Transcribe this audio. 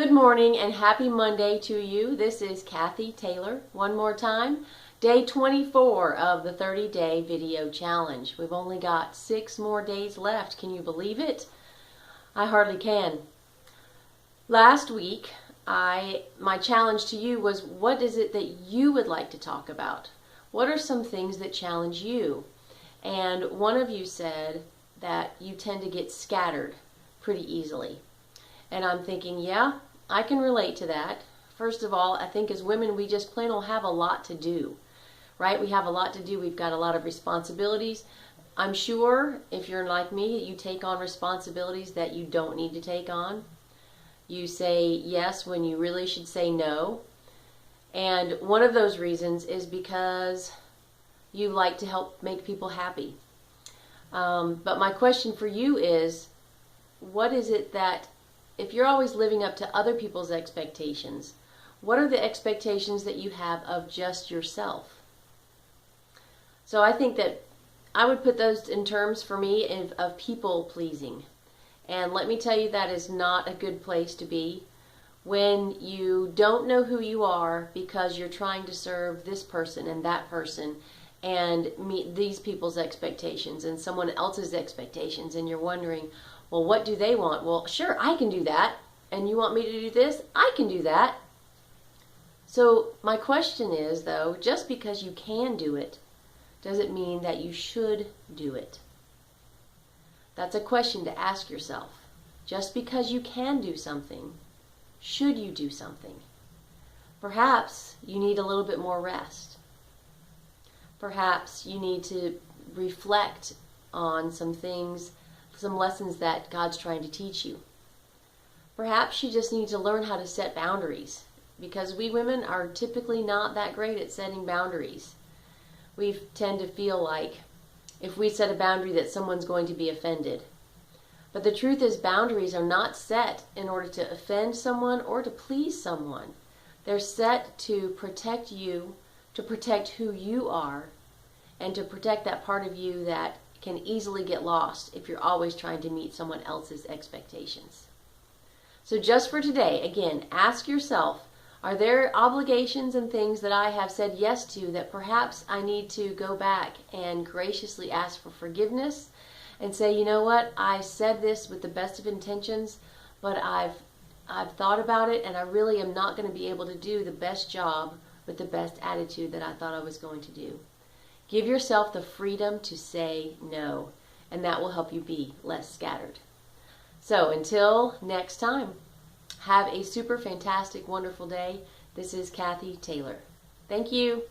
Good morning and happy Monday to you. This is Kathy Taylor. One more time, day 24 of the 30-day video challenge. We've only got 6 more days left. Can you believe it? I hardly can. Last week, my challenge to you was, what is it that you would like to talk about? What are some things that challenge you? And one of you said that you tend to get scattered pretty easily. And I'm thinking, yeah, I can relate to that. First of all, I think as women, we just plain old have a lot to do, right? We have a lot to do. We've got a lot of responsibilities. I'm sure if you're like me, you take on responsibilities that you don't need to take on. You say yes when you really should say no. And one of those reasons is because you like to help make people happy. But my question for you is, what is it that, if you're always living up to other people's expectations, what are the expectations that you have of just yourself? So I think that I would put those in terms for me of people pleasing. And let me tell you, that is not a good place to be when you don't know who you are because you're trying to serve this person and that person and meet these people's expectations and someone else's expectations, and you're wondering, well, what do they want? Well, sure, I can do that. And you want me to do this? I can do that. So my question is, though, just because you can do it, does it mean that you should do it? That's a question to ask yourself. Just because you can do something, should you do something? Perhaps you need a little bit more rest. Perhaps you need to reflect on some things, some lessons that God's trying to teach you. Perhaps you just need to learn how to set boundaries, because we women are typically not that great at setting boundaries. We tend to feel like if we set a boundary that someone's going to be offended. But the truth is, boundaries are not set in order to offend someone or to please someone. They're set to protect you, to protect who you are, and to protect that part of you that can easily get lost if you're always trying to meet someone else's expectations. So just for today, again, ask yourself, are there obligations and things that I have said yes to that perhaps I need to go back and graciously ask for forgiveness and say, you know what, I said this with the best of intentions, but I've thought about it and I really am not going to be able to do the best job with the best attitude that I thought I was going to do. Give yourself the freedom to say no, and that will help you be less scattered. So until next time, have a super fantastic, wonderful day. This is Kathy Taylor. Thank you.